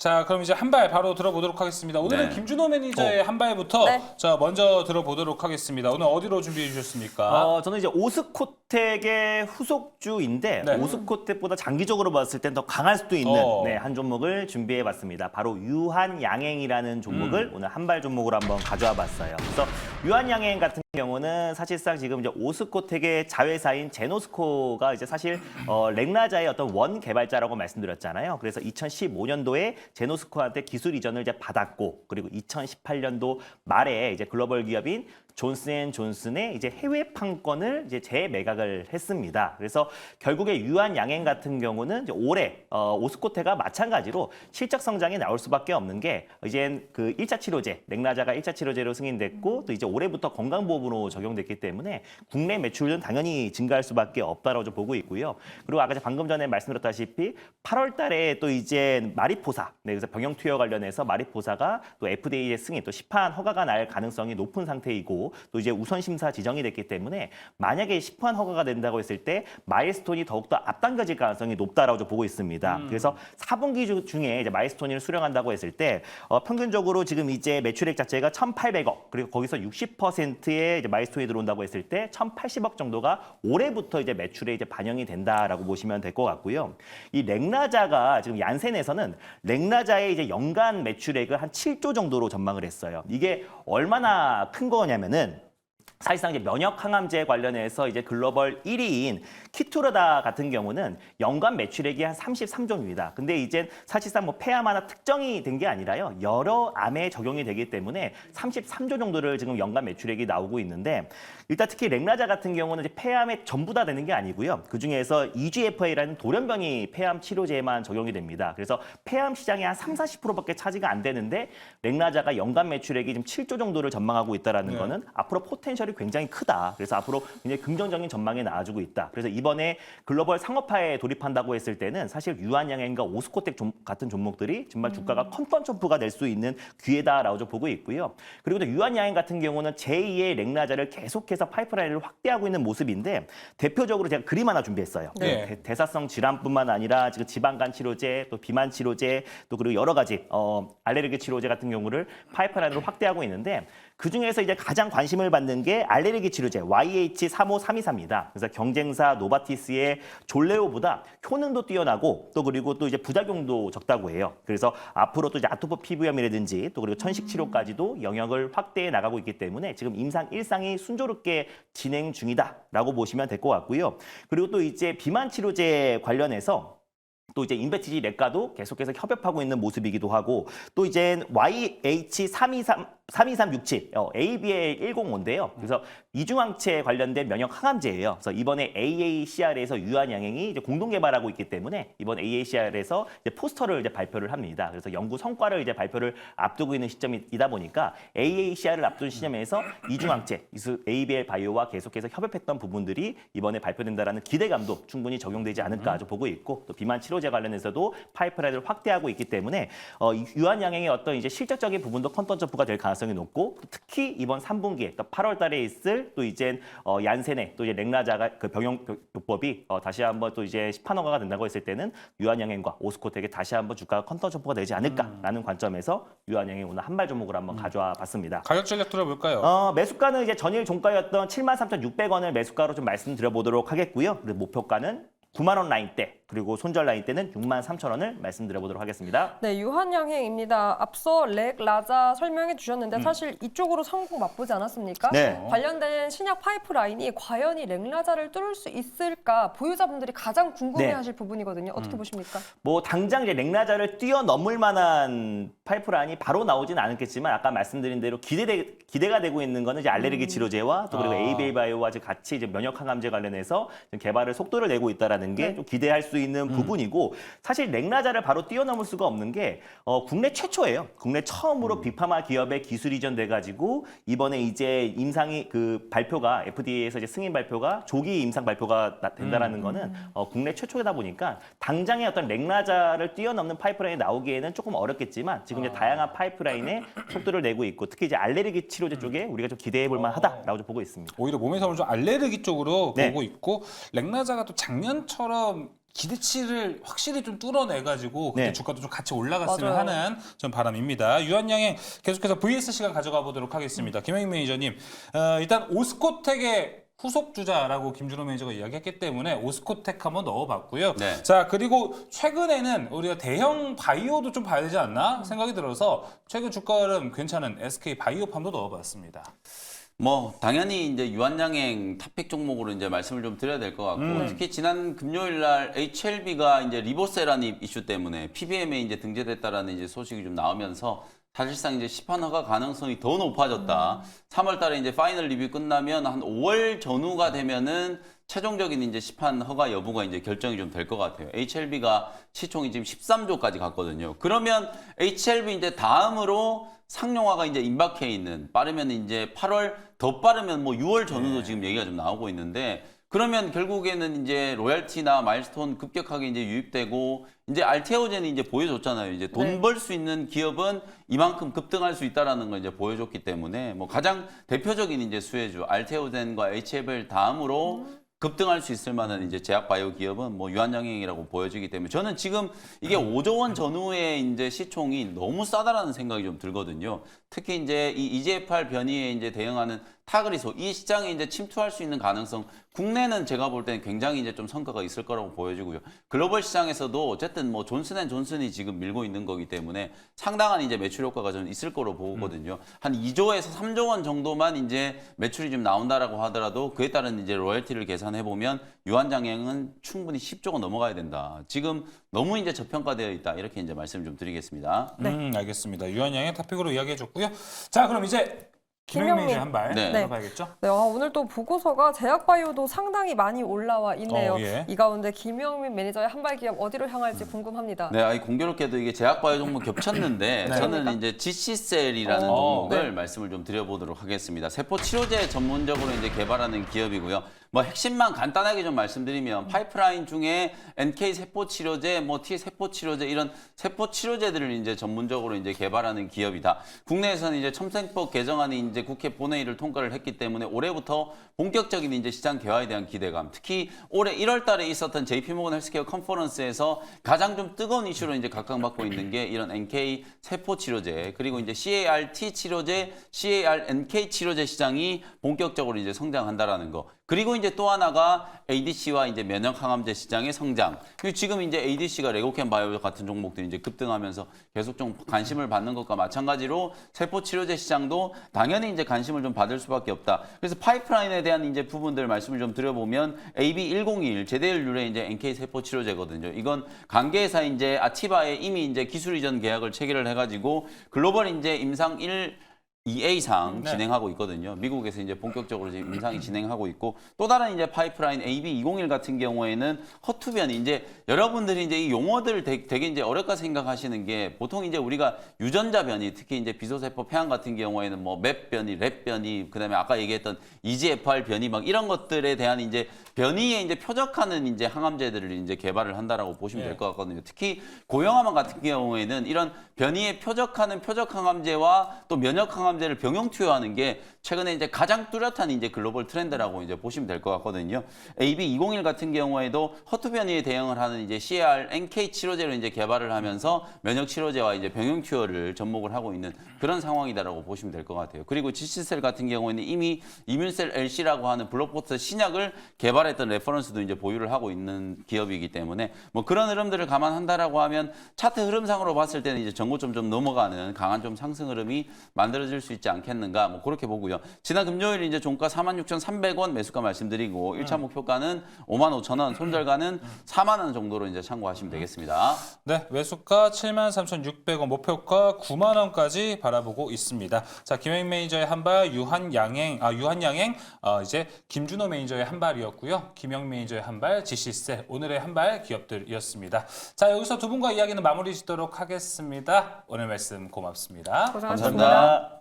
자, 그럼 이제 한 발 바로 들어보도록 하겠습니다. 오늘은 네. 김준호 매니저의 한 발부터 네. 자, 먼저 들어보도록 하겠습니다. 오늘 어디로 준비해 주셨습니까? 저는 이제 오스코텍의 후속주인데 네. 오스코텍보다 장기적으로 봤을 땐 더 강할 수도 있는 어. 한 종목을 준비해봤습니다. 바로 유한양행이라는 종목을 오늘 한 발 종목으로 한번 가져와 봤어요. 그래서 유한양행 같은 경우는 사실상 지금 이제 오스코텍의 자회사인 제노스코가 이제 사실 렉나자의 어떤 원 개발자라고 말씀드렸잖아요. 그래서 2015년도에 제노스코한테 기술 이전을 이제 받았고, 그리고 2018년도 말에 이제 글로벌 기업인 존슨앤존슨의 이제 해외 판권을 이제 재매각을 했습니다. 그래서 결국에 유한양행 같은 경우는 이제 올해 오스코텍과 마찬가지로 실적 성장이 나올 수밖에 없는 게 이제 그 1차 치료제, 렉나자가 1차 치료제로 승인됐고 또 이제 올해부터 건강보험으로 적용됐기 때문에 국내 매출은 당연히 증가할 수밖에 없다라고 좀 보고 있고요. 그리고 아까 방금 전에 말씀드렸다시피 8월 달에 또 이제 마리포사, 그래서 병용 투여 관련해서 마리포사가 또 FDA 승인, 또 시판 허가가 날 가능성이 높은 상태이고 또 이제 우선 심사 지정이 됐기 때문에 만약에 시판 허가가 된다고 했을 때 마일스톤이 더욱더 앞당겨질 가능성이 높다라고 좀 보고 있습니다. 그래서 4분기 중에 이제 마일스톤을 수령한다고 했을 때 평균적으로 지금 이제 매출액 자체가 1,800억, 그리고 거기서 60%의 이제 마일스톤이 들어온다고 했을 때 1,080억 정도가 올해부터 이제 매출에 이제 반영이 된다라고 보시면 될 것 같고요. 이 렉나자가 지금 얀센에서는 렉나자의 이제 연간 매출액을 한 7조 정도로 전망을 했어요. 이게 얼마나 큰 거냐면은 사실상 이제 면역 항암제 관련해서 이제 글로벌 1위인 키투르다 같은 경우는 연간 매출액이 한 33조입니다. 근데 이제 사실상 뭐 폐암 하나 특정이 된 게 아니라요. 여러 암에 적용이 되기 때문에 33조 정도를 지금 연간 매출액이 나오고 있는데, 일단 특히 렉나자 같은 경우는 이제 폐암에 전부 다 되는 게 아니고요. 그중에서 EGFA라는 돌연변이 폐암 치료제에만 적용이 됩니다. 그래서 폐암 시장의 한 30~40%밖에 차지가 안 되는데 렉나자가 연간 매출액이 지금 7조 정도를 전망하고 있다라는 네. 거는 앞으로 포텐셜이 굉장히 크다. 그래서 앞으로 굉장히 긍정적인 전망이 나와주고 있다. 그래서 이번에 글로벌 상업화에 돌입한다고 했을 때는 사실 유한양행과 오스코텍 같은 종목들이 정말 주가가 컨턴점프가 될 수 있는 기회다라고 좀 보고 있고요. 그리고 또 유한양행 같은 경우는 제2의 렉나자를 계속해서 파이프라인을 확대하고 있는 모습인데, 대표적으로 제가 그림 하나 준비했어요. 네. 대사성 질환뿐만 아니라 지금 지방간 치료제, 또 비만 치료제, 또 그리고 여러 가지 알레르기 치료제 같은 경우를 파이프라인으로 확대하고 있는데, 그중에서 이제 가장 관심을 받는 게 알레르기 치료제 YH35324입니다. 그래서 경쟁사 노바티스의 졸레오보다 효능도 뛰어나고 또 그리고 또 이제 부작용도 적다고 해요. 그래서 앞으로 또 이제 아토피 피부염이라든지 또 그리고 천식 치료까지도 영역을 확대해 나가고 있기 때문에 지금 임상 1상이 순조롭게 진행 중이다라고 보시면 될 것 같고요. 그리고 또 이제 비만 치료제 관련해서 또 이제 인베티지 렉과도 계속해서 협업하고 있는 모습이기도 하고, 또 이제 YH32367 ABL105인데요. 그래서 이중항체 관련된 면역 항암제예요. 그래서 이번에 AACR에서 유한양행이 이제 공동 개발하고 있기 때문에 이번 AACR에서 이제 포스터를 이제 발표를 합니다. 그래서 연구 성과를 이제 발표를 앞두고 있는 시점이다 보니까 AACR을 앞둔 시점에서 이중항체 ABL 바이오와 계속해서 협업했던 부분들이 이번에 발표된다라는 기대감도 충분히 적용되지 않을까 좀 보고 있고, 또 비만 치료제 관련해서도 파이프라인을 확대하고 있기 때문에 유한양행의 어떤 이제 실질적인 부분도 컨턴점프가 될 가능성이 높고, 특히 이번 3분기에 또 8월 달에 있을 또 이제 얀센의 또 이제 렉나자가 그 병용요법이 다시 한번 또 이제 시판 허가가 된다고 했을 때는 유한양행과 오스코텍에 다시 한번 주가가 컨턴점프가 되지 않을까라는 관점에서 유한양행 오늘 한 발 종목으로 한번 가져와 봤습니다. 가격 전략 들어볼까요? 매수가는 이제 전일 종가였던 73,600원을 매수가로 좀 말씀드려보도록 하겠고요. 그리고 목표가는 9만 원 라인대, 그리고 손절 라인대는 63,000원을 말씀드려보도록 하겠습니다. 네, 유한양행입니다. 앞서 렉라자 설명해 주셨는데 사실 이쪽으로 성공 맛보지 않았습니까? 네. 관련된 신약 파이프라인이 과연 이 렉라자를 뚫을 수 있을까 보유자분들이 가장 궁금해하실 부분이거든요. 어떻게 보십니까? 뭐 당장 이제 렉나자를 뛰어넘을 만한 파이프라인이 바로 나오진 않았겠지만, 아까 말씀드린 대로 기대가 되고 있는 거는 이제 알레르기 치료제와 또 그리고 ABL 바이오와 같이 이제 면역 항암제 관련해서 개발을 속도를 내고 있다라는 게 좀 기대할 수 있는 부분이고, 사실 렉나자를 바로 뛰어넘을 수가 없는 게 국내 최초예요. 국내 처음으로 빅파마 기업의 기술 이전돼 가지고 이번에 이제 임상이 그 발표가 FDA에서 이제 승인 발표가 조기 임상 발표가 된다라는 거는 국내 최초이다 보니까 당장의 어떤 렉나자를 뛰어넘는 파이프라인이 나오기에는 조금 어렵겠지만, 지금 이제 다양한 파이프라인에 속도를 내고 있고, 특히 이제 알레르기 치료제 쪽에 우리가 좀 기대해 볼 만하다라고 좀 보고 있습니다. 오히려 몸에서 좀 알레르기 쪽으로 네. 보고 있고, 렉나자가 또 작년처럼 기대치를 확실히 좀 뚫어내가지고 그때 네. 주가도 좀 같이 올라갔으면 맞아요. 하는 좀 바람입니다. 유한양행 계속해서 VS 시간 가져가 보도록 하겠습니다. 김영익 매니저님, 일단 오스코텍의 후속 주자라고 김준호 매니저가 이야기했기 때문에 오스코텍 한번 넣어봤고요. 네. 자, 그리고 최근에는 우리가 대형 바이오도 좀 봐야 되지 않나 생각이 들어서 최근 주가 흐름 괜찮은 SK 바이오팜도 넣어봤습니다. 뭐 당연히 이제 유한양행 탑픽 종목으로 이제 말씀을 좀 드려야 될 것 같고 특히 지난 금요일 날 HLB가 이제 리보세라니 이슈 때문에 PBM에 이제 등재됐다라는 이제 소식이 좀 나오면서 사실상 이제 시판 허가 가능성이 더 높아졌다. 3월 달에 이제 파이널 리뷰 끝나면 한 5월 전후가 되면은 최종적인 이제 시판 허가 여부가 이제 결정이 좀 될 것 같아요. HLB가 시총이 지금 13조까지 갔거든요. 그러면 HLB 이제 다음으로 상용화가 이제 임박해 있는 빠르면 이제 8월 더 빠르면 뭐 6월 전후도 지금 얘기가 좀 나오고 있는데 그러면 결국에는 이제 로얄티나 마일스톤 급격하게 이제 유입되고 이제 알테오젠이 이제 보여줬잖아요. 이제 돈 벌 수 있는 기업은 이만큼 급등할 수 있다라는 걸 이제 보여줬기 때문에 뭐 가장 대표적인 이제 수혜주 알테오젠과 HLB 다음으로 급등할 수 있을 만한 이제 제약 바이오 기업은 뭐 유한양행이라고 보여지기 때문에 저는 지금 이게 5조 원 전후의 이제 시총이 너무 싸다라는 생각이 좀 들거든요. 특히 이제 이 EGFR 변이에 이제 대응하는 타그리소 이 시장에 이제 침투할 수 있는 가능성 국내는 제가 볼 때는 굉장히 이제 좀 성과가 있을 거라고 보여지고요. 글로벌 시장에서도 어쨌든 뭐 존슨앤존슨이 지금 밀고 있는 거기 때문에 상당한 이제 매출 효과가 좀 있을 거로 보거든요. 한 2조에서 3조 원 정도만 이제 매출이 좀 나온다라고 하더라도 그에 따른 이제 로열티를 계산해 보면 유한양행은 충분히 10조가 넘어가야 된다. 지금 너무 이제 저평가되어 있다. 이렇게 이제 말씀을 좀 드리겠습니다. 알겠습니다. 유한양행 탑픽으로 이야기해줬고요. 자, 그럼 이제 김영익 매니저 한발 네. 봐야겠죠? 네, 오늘 또 보고서가 제약바이오도 상당히 많이 올라와 있네요. 예. 이 가운데 김영민 매니저의 한발 기업 어디로 향할지 궁금합니다. 네, 아니 공교롭게도 이게 제약바이오 종목 겹쳤는데 네. 저는 이제 GC셀이라는 어, 종목을 네. 말씀을 좀 드려보도록 하겠습니다. 세포 치료제 전문적으로 이제 개발하는 기업이고요. 뭐 핵심만 간단하게 좀 말씀드리면 파이프라인 중에 NK 세포 치료제, 뭐 T 세포 치료제 이런 세포 치료제들을 이제 전문적으로 이제 개발하는 기업이다. 국내에서는 이제 첨생법 개정안이 이제 국회 본회의를 통과를 했기 때문에 올해부터 본격적인 이제 시장 개화에 대한 기대감. 특히 올해 1월 달에 있었던 JP모건 헬스케어 컨퍼런스에서 가장 좀 뜨거운 이슈로 이제 각광받고 있는 게 이런 NK 세포 치료제 그리고 이제 CAR-T 치료제, CAR-NK 치료제 시장이 본격적으로 이제 성장한다라는 거. 그리고 이제 또 하나가 ADC와 이제 면역 항암제 시장의 성장. 그리고 지금 이제 ADC가 레고캠 바이오 같은 종목들이 이제 급등하면서 계속 좀 관심을 받는 것과 마찬가지로 세포 치료제 시장도 당연히 이제 관심을 좀 받을 수밖에 없다. 그래서 파이프라인에 대한 이제 부분들 말씀을 좀 드려보면 AB101 제데일 유래 이제 NK 세포 치료제거든요. 이건 관계회사 이제 아티바에 이미 이제 기술 이전 계약을 체결을 해가지고 글로벌 이제 임상 2A상 네. 진행하고 있거든요. 미국에서 이제 본격적으로 지금 임상이 진행하고 있고 또 다른 이제 파이프라인 AB201 같은 경우에는 허투변이 이제 여러분들이 이제 이 용어들을 되게 이제 어렵게 생각하시는 게 보통 이제 우리가 유전자 변이 특히 이제 비소세포 폐암 같은 경우에는 뭐 맵 변이, 랩 변이 그다음에 아까 얘기했던 EGFR 변이 막 이런 것들에 대한 이제 변이에 이제 표적하는 이제 항암제들을 이제 개발을 한다라고 보시면 될 것 같거든요. 특히 고형암 같은 경우에는 이런 변이에 표적하는 표적 항암제와 또 면역 항암제를 병용 투여하는 게 최근에 이제 가장 뚜렷한 이제 글로벌 트렌드라고 이제 보시면 될 것 같거든요. AB201 같은 경우에도 허투 변이에 대응을 하는 이제 CAR-NK 치료제를 이제 개발을 하면서 면역 치료제와 이제 병용 투여를 접목을 하고 있는 그런 상황이다라고 보시면 될 것 같아요. 그리고 GC셀 같은 경우에는 이미 이뮨셀 LC라고 하는 블록버스터 신약을 개발했던 레퍼런스도 이제 보유를 하고 있는 기업이기 때문에 뭐 그런 흐름들을 감안한다라고 하면 차트 흐름상으로 봤을 때는 이제 전고점 좀 넘어가는 강한 좀 상승 흐름이 만들어질 수 있지 않겠는가 뭐 그렇게 보고요. 지난 금요일 이제 종가 46,300원 매수가 말씀드리고 1차 목표가는 55,000원, 손절가는 4만 원 정도로 이제 참고하시면 되겠습니다. 네, 매수가 73,600원, 목표가 9만 원까지 바라보고 있습니다. 자, 김영익 매니저의 한발, 유한양행, 이제 김준호 매니저의 한발이었고요. 김영익 매니저의 한발, GC셀, 오늘의 한발 기업들이었습니다. 자, 여기서 두 분과 이야기는 마무리 짓도록 하겠습니다. 오늘 말씀 고맙습니다. 고생하셨습니다. 감사합니다.